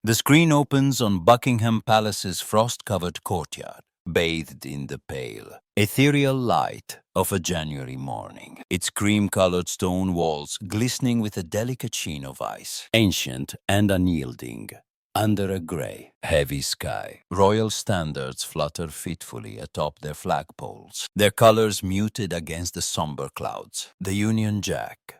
The screen opens on Buckingham Palace's frost-covered courtyard, bathed in the pale, ethereal light of a January morning, its cream-colored stone walls glistening with a delicate sheen of ice, ancient and unyielding. Under a grey, heavy sky, royal standards flutter fitfully atop their flagpoles, their colors muted against the somber clouds. The Union Jack,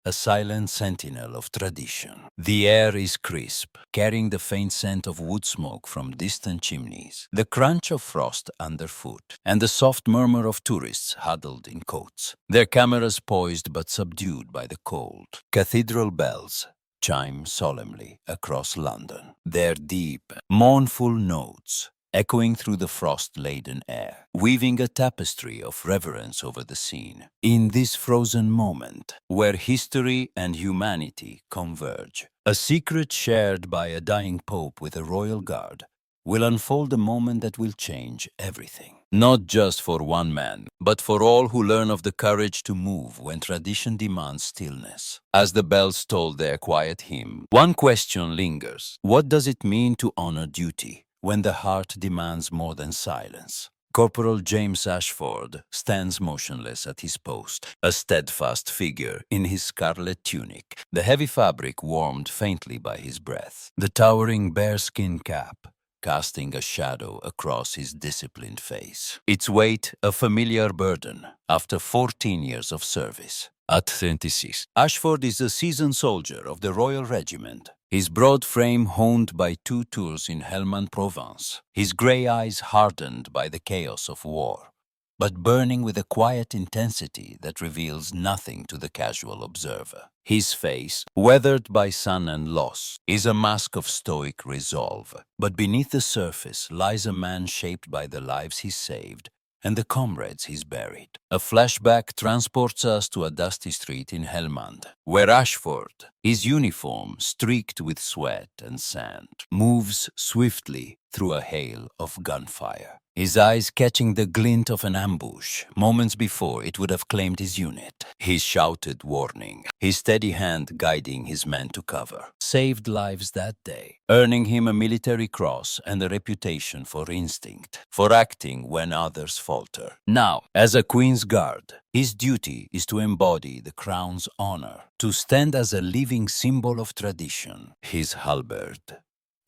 a silent sentinel of tradition. The air is crisp, carrying the faint scent of wood smoke from distant chimneys, the crunch of frost underfoot, and the soft murmur of tourists huddled in coats, their cameras poised but subdued by the cold. Cathedral bells chime solemnly across London, their deep, mournful notes echoing through the frost-laden air, weaving a tapestry of reverence over the scene. In this frozen moment, where history and humanity converge, a secret shared by a dying pope with a royal guard will unfold a moment that will change everything. Not just for one man, but for all who learn of the courage to move when tradition demands stillness. As the bells toll their quiet hymn, one question lingers. What does it mean to honor duty when the heart demands more than silence? Corporal James Ashford stands motionless at his post, a steadfast figure in his scarlet tunic, the heavy fabric warmed faintly by his breath, the towering bearskin cap casting a shadow across his disciplined face, its weight a familiar burden after 14 years of service. At 26, Ashford is a seasoned soldier of the Royal Regiment, his broad frame honed by 2 tours in Helmand Provence, his grey eyes hardened by the chaos of war, but burning with a quiet intensity that reveals nothing to the casual observer. His face, weathered by sun and loss, is a mask of stoic resolve, but beneath the surface lies a man shaped by the lives he saved and the comrades he's buried. A flashback transports us to a dusty street in Helmand, where Ashford, his uniform streaked with sweat and sand, moves swiftly through a hail of gunfire, his eyes catching the glint of an ambush moments before it would have claimed his unit. His shouted warning, his steady hand guiding his men to cover, saved lives that day, earning him a military cross and a reputation for instinct, for acting when others falter. Now, as a Queen's Guard, his duty is to embody the crown's honor, to stand as a living symbol of tradition. His halberd,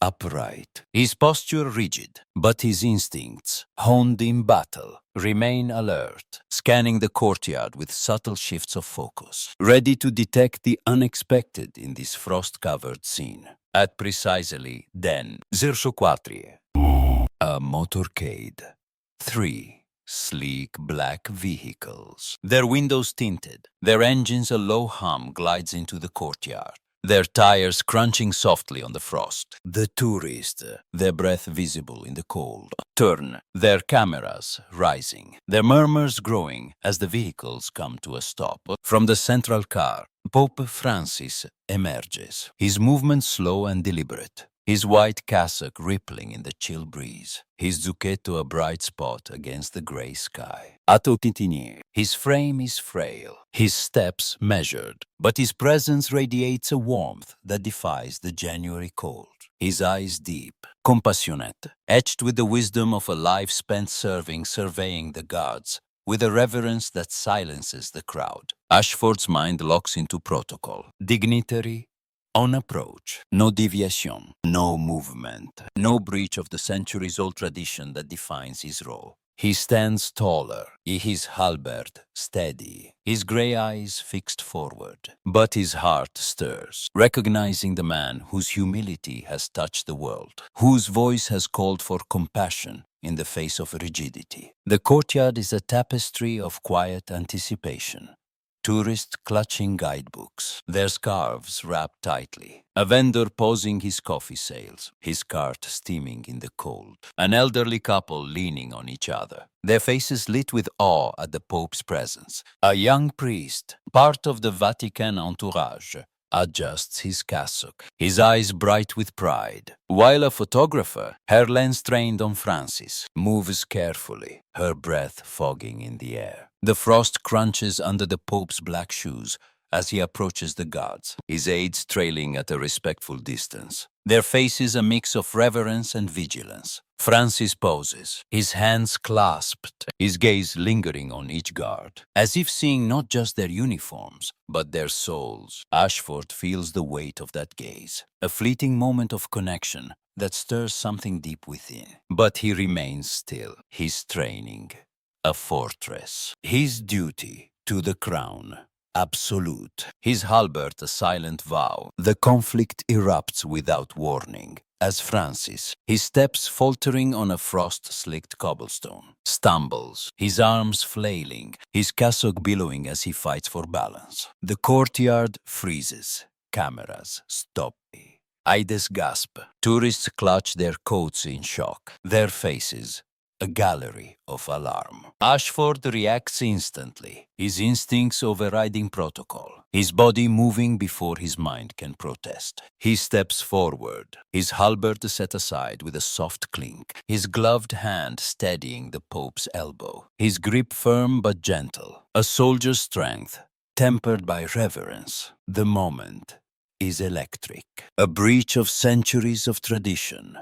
upright, his posture rigid, but his instincts, honed in battle, remain alert, scanning the courtyard with subtle shifts of focus, ready to detect the unexpected in this frost-covered scene. At precisely then, 04, a motorcade. 3 sleek black vehicles, their windows tinted, their engines a low hum glides into the courtyard, their tires crunching softly on the frost. The tourists, their breath visible in the cold, turn, their cameras rising, their murmurs growing as the vehicles come to a stop. From the central car, Pope Francis emerges, his movements slow and deliberate, his white cassock rippling in the chill breeze, his zucchetto a bright spot against the grey sky. At Ottitinier, his frame is frail, his steps measured, but his presence radiates a warmth that defies the January cold. His eyes deep, compassionate, etched with the wisdom of a life spent surveying the guards, with a reverence that silences the crowd. Ashford's mind locks into protocol. Dignitary, on approach, no deviation, no movement, no breach of the centuries-old tradition that defines his role. He stands taller, his halberd steady, his grey eyes fixed forward. But his heart stirs, recognizing the man whose humility has touched the world, whose voice has called for compassion in the face of rigidity. The courtyard is a tapestry of quiet anticipation. Tourists clutching guidebooks, their scarves wrapped tightly. A vendor pausing his coffee sales, his cart steaming in the cold. An elderly couple leaning on each other, their faces lit with awe at the Pope's presence. A young priest, part of the Vatican entourage, adjusts his cassock, his eyes bright with pride, while a photographer, her lens trained on Francis, moves carefully, her breath fogging in the air. The frost crunches under the Pope's black shoes, as he approaches the guards, his aides trailing at a respectful distance. Their faces a mix of reverence and vigilance. Francis poses, his hands clasped, his gaze lingering on each guard, as if seeing not just their uniforms, but their souls. Ashford feels the weight of that gaze, a fleeting moment of connection that stirs something deep within. But he remains still, his training, a fortress, his duty to the crown, absolute, his halberd a silent vow. The conflict erupts without warning. As Francis, his steps faltering on a frost-slicked cobblestone, stumbles, his arms flailing, his cassock billowing as he fights for balance. The courtyard freezes. Cameras stop. Aides gasp. Tourists clutch their coats in shock. Their faces a gallery of alarm. Ashford reacts instantly, his instincts overriding protocol, his body moving before his mind can protest. He steps forward, his halberd set aside with a soft clink, his gloved hand steadying the Pope's elbow, his grip firm but gentle, a soldier's strength tempered by reverence. The moment is electric, a breach of centuries of tradition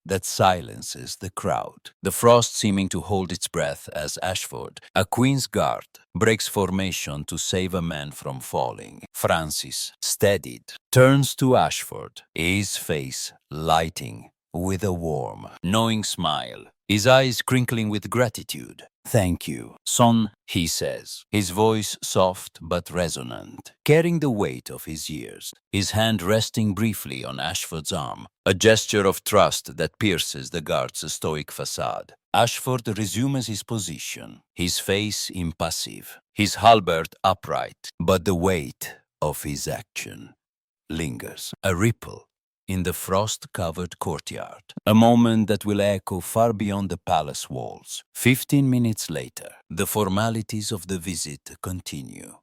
that silences the crowd. The frost seeming to hold its breath as Ashford, a Queen's Guard, breaks formation to save a man from falling. Francis, steadied, turns to Ashford, his face lighting with a warm, knowing smile, his eyes crinkling with gratitude. "Thank you, son," he says, his voice soft but resonant, carrying the weight of his years, his hand resting briefly on Ashford's arm, a gesture of trust that pierces the guard's stoic facade. Ashford resumes his position, his face impassive, his halberd upright, but the weight of his action lingers, a ripple in the frost-covered courtyard, a moment that will echo far beyond the palace walls. 15 minutes later, the formalities of the visit continue.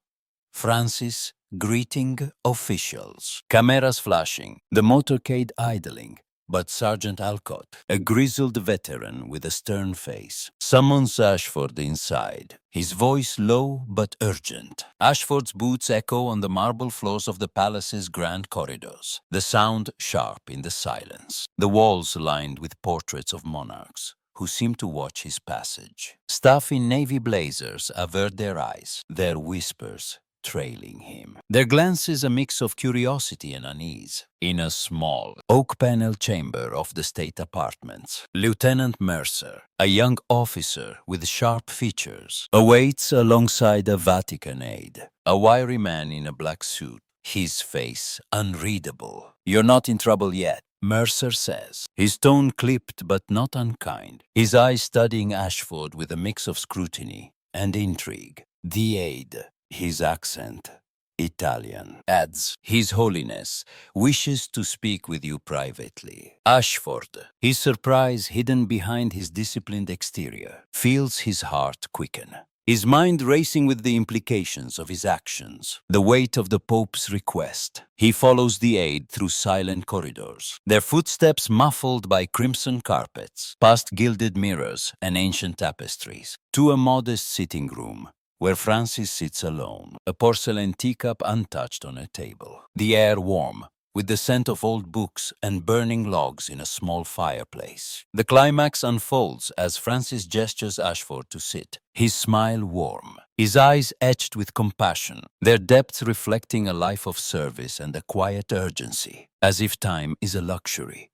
Francis greeting officials, cameras flashing, the motorcade idling, but Sergeant Alcott, a grizzled veteran with a stern face, summons Ashford inside, his voice low but urgent. Ashford's boots echo on the marble floors of the palace's grand corridors, the sound sharp in the silence, the walls lined with portraits of monarchs who seem to watch his passage. Staff in navy blazers avert their eyes, their whispers trailing him. Their glance is a mix of curiosity and unease. In a small, oak-paneled chamber of the state apartments, Lieutenant Mercer, a young officer with sharp features, awaits alongside a Vatican aide, a wiry man in a black suit, his face unreadable. "You're not in trouble yet," Mercer says, his tone clipped but not unkind, his eyes studying Ashford with a mix of scrutiny and intrigue. The aide, his accent Italian, adds, "His Holiness wishes to speak with you privately." Ashford, his surprise hidden behind his disciplined exterior, feels his heart quicken, his mind racing with the implications of his actions, the weight of the Pope's request. He follows the aide through silent corridors, their footsteps muffled by crimson carpets, past gilded mirrors and ancient tapestries, to a modest sitting room where Francis sits alone, a porcelain teacup untouched on a table, the air warm, with the scent of old books and burning logs in a small fireplace. The climax unfolds as Francis gestures Ashford to sit, his smile warm, his eyes etched with compassion, their depths reflecting a life of service and a quiet urgency, as if time is a luxury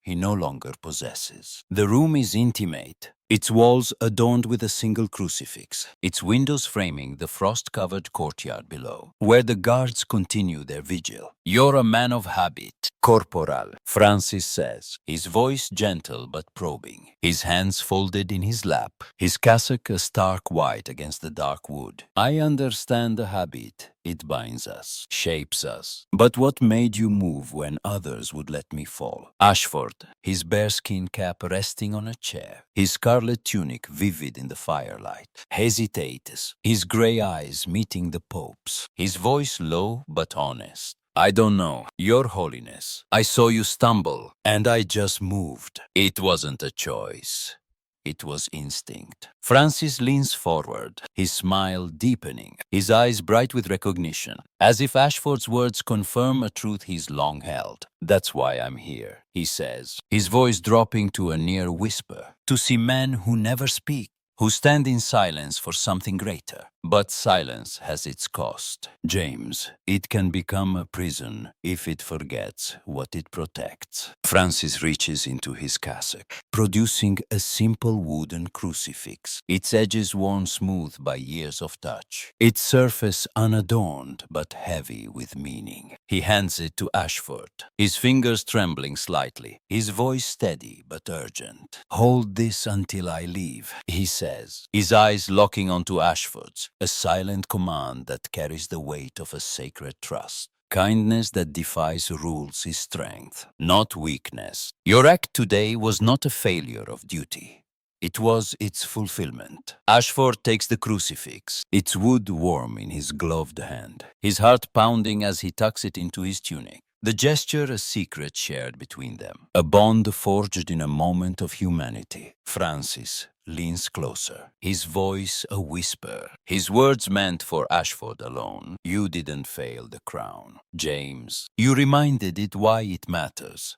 he no longer possesses. The room is intimate, its walls adorned with a single crucifix, its windows framing the frost-covered courtyard below, where the guards continue their vigil. "You're a man of habit, Corporal," Francis says, his voice gentle but probing, his hands folded in his lap, his cassock a stark white against the dark wood. "I understand the habit. It binds us, shapes us. But what made you move when others would let me fall?" Ashford, his bearskin cap resting on a chair, his scarlet tunic vivid in the firelight, hesitates, his gray eyes meeting the Pope's, his voice low but honest. "I don't know, Your Holiness. I saw you stumble, and I just moved. It wasn't a choice. It was instinct. Francis leans forward, his smile deepening, his eyes bright with recognition, as if Ashford's words confirm a truth he's long held. "That's why I'm here," he says, his voice dropping to a near whisper. "To see men who never speak, who stand in silence for something greater. But silence has its cost. James, it can become a prison if it forgets what it protects." Francis reaches into his cassock, producing a simple wooden crucifix, its edges worn smooth by years of touch, its surface unadorned but heavy with meaning. He hands it to Ashford, his fingers trembling slightly, his voice steady but urgent. "Hold this until I leave," he says, his eyes locking onto Ashford's, a silent command that carries the weight of a sacred trust. Kindness that defies rules is strength, not weakness. Your act today was not a failure of duty. It was its fulfillment. Ashford takes the crucifix, its wood warm in his gloved hand, his heart pounding as he tucks it into his tunic. The gesture a secret shared between them, a bond forged in a moment of humanity. Francis leans closer, his voice a whisper, his words meant for Ashford alone. "You didn't fail the crown, James. You reminded it why it matters.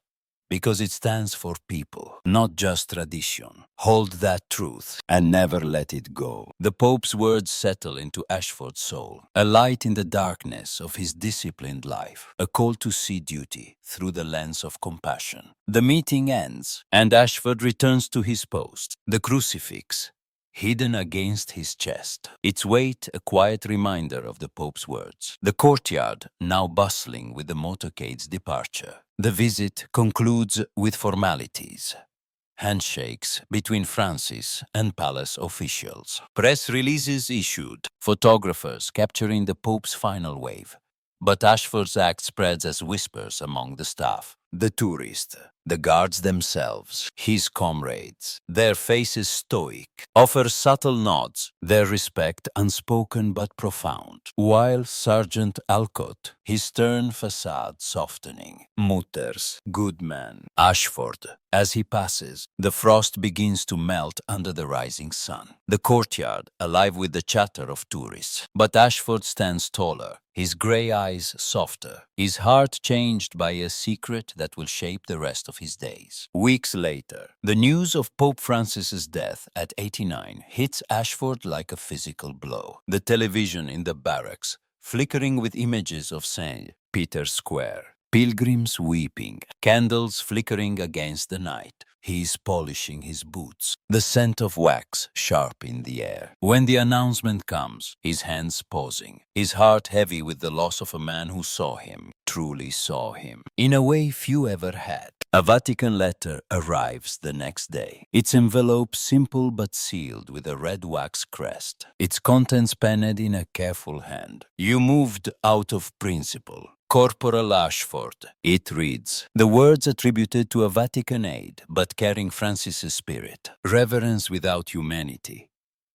Because it stands for people, not just tradition. Hold that truth and never let it go." The Pope's words settle into Ashford's soul, a light in the darkness of his disciplined life, a call to see duty through the lens of compassion. The meeting ends, and Ashford returns to his post, the crucifix hidden against his chest, its weight a quiet reminder of the Pope's words. The courtyard now bustling with the motorcade's departure. The visit concludes with formalities. Handshakes between Francis and palace officials. Press releases issued, photographers capturing the Pope's final wave. But Ashford's act spreads as whispers among the staff. The tourist, the guards themselves, his comrades, their faces stoic, offer subtle nods, their respect unspoken but profound, while Sergeant Alcott, his stern facade softening, mutters, "Good man." Ashford, as he passes, the frost begins to melt under the rising sun. The courtyard alive with the chatter of tourists, but Ashford stands taller, his grey eyes softer, his heart changed by a secret that will shape the rest of his days. Weeks later, the news of Pope Francis's death at 89 hits Ashford like a physical blow. The television in the barracks, flickering with images of St. Peter's Square, pilgrims weeping, candles flickering against the night. He is polishing his boots, the scent of wax sharp in the air. When the announcement comes, his hands pausing, his heart heavy with the loss of a man who saw him, truly saw him, in a way few ever had. A Vatican letter arrives the next day, its envelope simple but sealed with a red wax crest, its contents penned in a careful hand. "You moved out of principle. Corporal Ashford," it reads, the words attributed to a Vatican aide, but carrying Francis's spirit. Reverence without humanity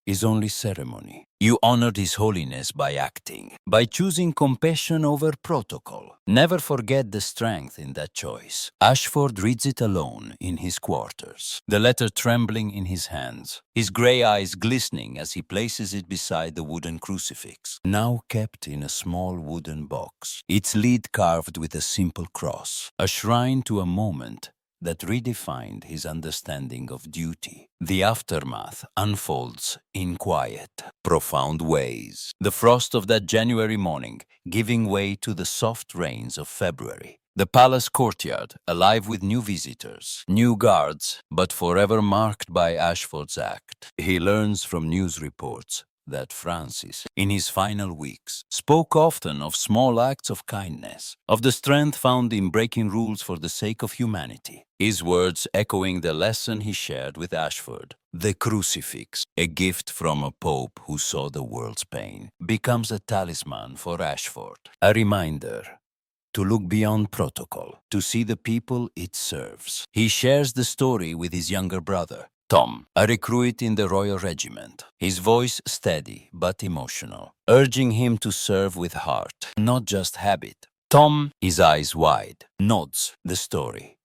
is only ceremony. You honored His Holiness by acting, by choosing compassion over protocol. Never forget the strength in that choice. Ashford reads it alone in his quarters, the letter trembling in his hands, his grey eyes glistening as he places it beside the wooden crucifix, now kept in a small wooden box, its lid carved with a simple cross, a shrine to a moment that redefined his understanding of duty. The aftermath unfolds in quiet, profound ways. The frost of that January morning giving way to the soft rains of February. The palace courtyard alive with new visitors, new guards, but forever marked by Ashford's act. He learns from news reports that Francis, in his final weeks, spoke often of small acts of kindness, of the strength found in breaking rules for the sake of humanity. His words echoing the lesson he shared with Ashford. The crucifix, a gift from a pope who saw the world's pain, becomes a talisman for Ashford, a reminder to look beyond protocol, to see the people it serves. He shares the story with his younger brother, Tom, a recruit in the Royal Regiment, his voice steady but emotional, urging him to serve with heart, not just habit. Tom, his eyes wide, nods the story.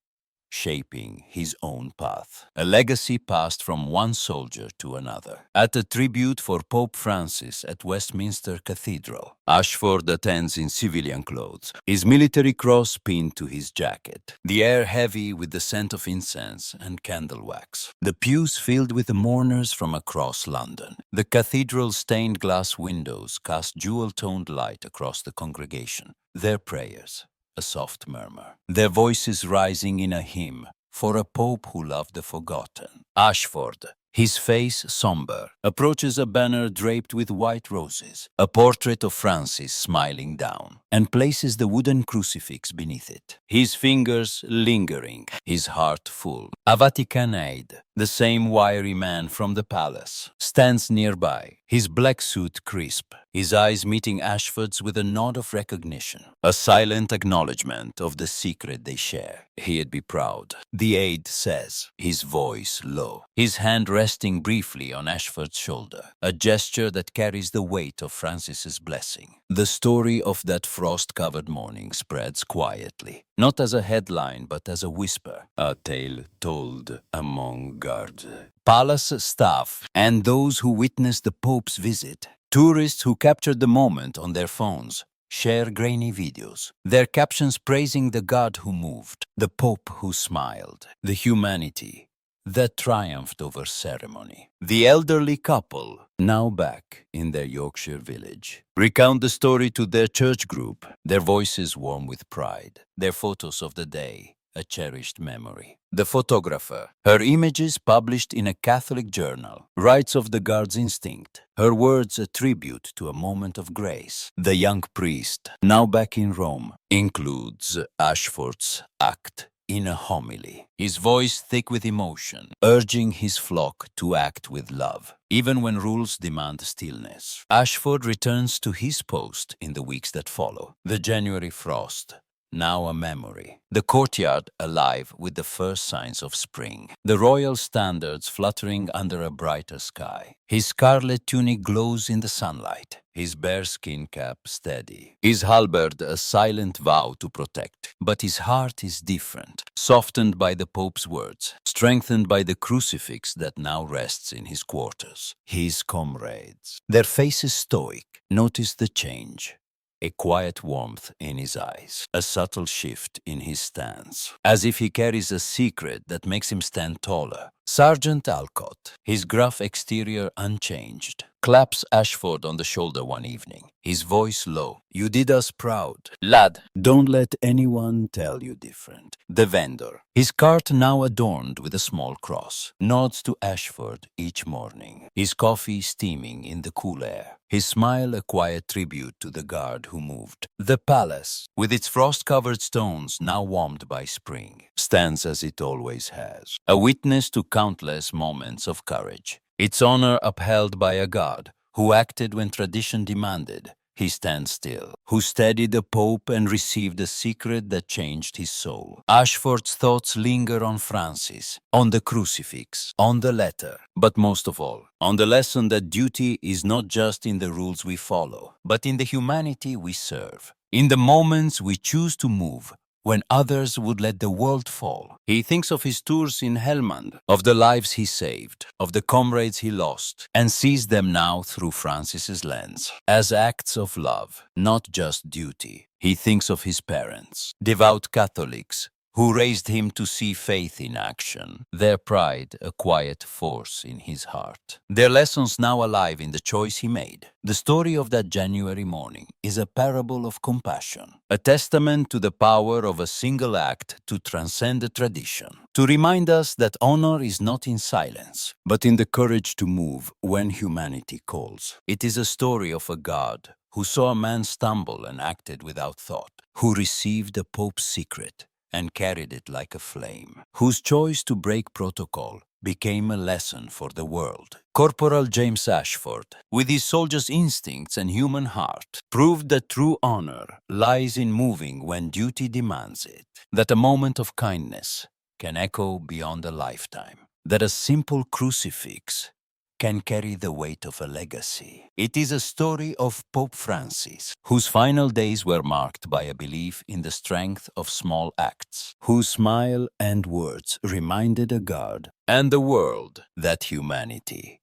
shaping his own path. A legacy passed from one soldier to another. At a tribute for Pope Francis at Westminster Cathedral, Ashford attends in civilian clothes, his military cross pinned to his jacket, the air heavy with the scent of incense and candle wax. The pews filled with mourners from across London. The cathedral's stained glass windows cast jewel-toned light across the congregation. Their prayers, a soft murmur, their voices rising in a hymn for a pope who loved the forgotten. Ashford, his face somber, approaches a banner draped with white roses, a portrait of Francis smiling down, and places the wooden crucifix beneath it, his fingers lingering, his heart full. A Vatican aide, the same wiry man from the palace, stands nearby, his black suit crisp, his eyes meeting Ashford's with a nod of recognition, a silent acknowledgement of the secret they share. He'd be proud, the aide says, his voice low, his hand resting briefly on Ashford's shoulder, a gesture that carries the weight of Francis's blessing. The story of that frost-covered morning spreads quietly, not as a headline but as a whisper, a tale told among guards, palace staff, and those who witnessed the Pope's visit. Tourists who captured the moment on their phones share grainy videos, their captions praising the God who moved, the Pope who smiled, the humanity that triumphed over ceremony. The elderly couple, now back in their Yorkshire village, recount the story to their church group, their voices warm with pride, their photos of the day a cherished memory. The photographer, her images published in a Catholic journal, writes of the guard's instinct, her words a tribute to a moment of grace. The young priest, now back in Rome, includes Ashford's act in a homily, his voice thick with emotion, urging his flock to act with love, even when rules demand stillness. Ashford returns to his post in the weeks that follow. The January frost, now a memory. The courtyard alive with the first signs of spring. The royal standards fluttering under a brighter sky. His scarlet tunic glows in the sunlight. His bearskin cap steady. His halberd a silent vow to protect. But his heart is different, softened by the Pope's words, strengthened by the crucifix that now rests in his quarters. His comrades, their faces stoic, notice the change. A quiet warmth in his eyes, a subtle shift in his stance, as if he carries a secret that makes him stand taller. Sergeant Alcott, his gruff exterior unchanged, claps Ashford on the shoulder one evening, his voice low. "You did us proud, lad. Don't let anyone tell you different." The vendor, his cart now adorned with a small cross, nods to Ashford each morning, his coffee steaming in the cool air, his smile a quiet tribute to the guard who moved. The palace, with its frost-covered stones now warmed by spring, stands as it always has, a witness to countless moments of courage. Its honor upheld by a God who acted when tradition demanded. He stands still, who steadied the Pope and received a secret that changed his soul. Ashford's thoughts linger on Francis, on the crucifix, on the letter, but most of all, on the lesson that duty is not just in the rules we follow, but in the humanity we serve, in the moments we choose to move, when others would let the world fall. He thinks of his tours in Helmand, of the lives he saved, of the comrades he lost, and sees them now through Francis's lens, as acts of love, not just duty. He thinks of his parents, devout Catholics, who raised him to see faith in action, their pride a quiet force in his heart, their lessons now alive in the choice he made. The story of that January morning is a parable of compassion, a testament to the power of a single act to transcend a tradition, to remind us that honor is not in silence, but in the courage to move when humanity calls. It is a story of a God who saw a man stumble and acted without thought, who received the Pope's secret and carried it like a flame, whose choice to break protocol became a lesson for the world. Corporal James Ashford, with his soldier's instincts and human heart, proved that true honor lies in moving when duty demands it, that a moment of kindness can echo beyond a lifetime, that a simple crucifix can carry the weight of a legacy. It is a story of Pope Francis, whose final days were marked by a belief in the strength of small acts, whose smile and words reminded a God and the world that humanity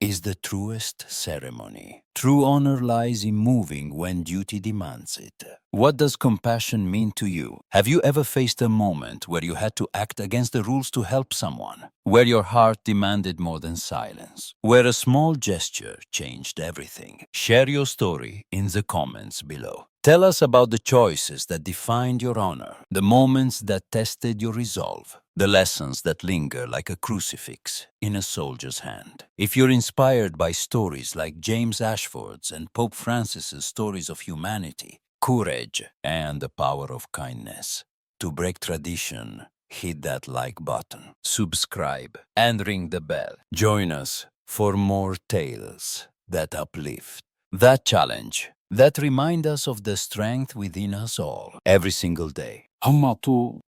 is the truest ceremony. True honor lies in moving when duty demands it. What does compassion mean to you? Have you ever faced a moment where you had to act against the rules to help someone? Where your heart demanded more than silence? Where a small gesture changed everything? Share your story in the comments below. Tell us about the choices that defined your honor, the moments that tested your resolve, the lessons that linger like a crucifix in a soldier's hand. If you're inspired by stories like James Ashford's and Pope Francis's stories of humanity, courage, and the power of kindness, to break tradition, hit that like button, subscribe, and ring the bell. Join us for more tales that uplift, that challenge, that remind us of the strength within us all every single day. هم أعطوه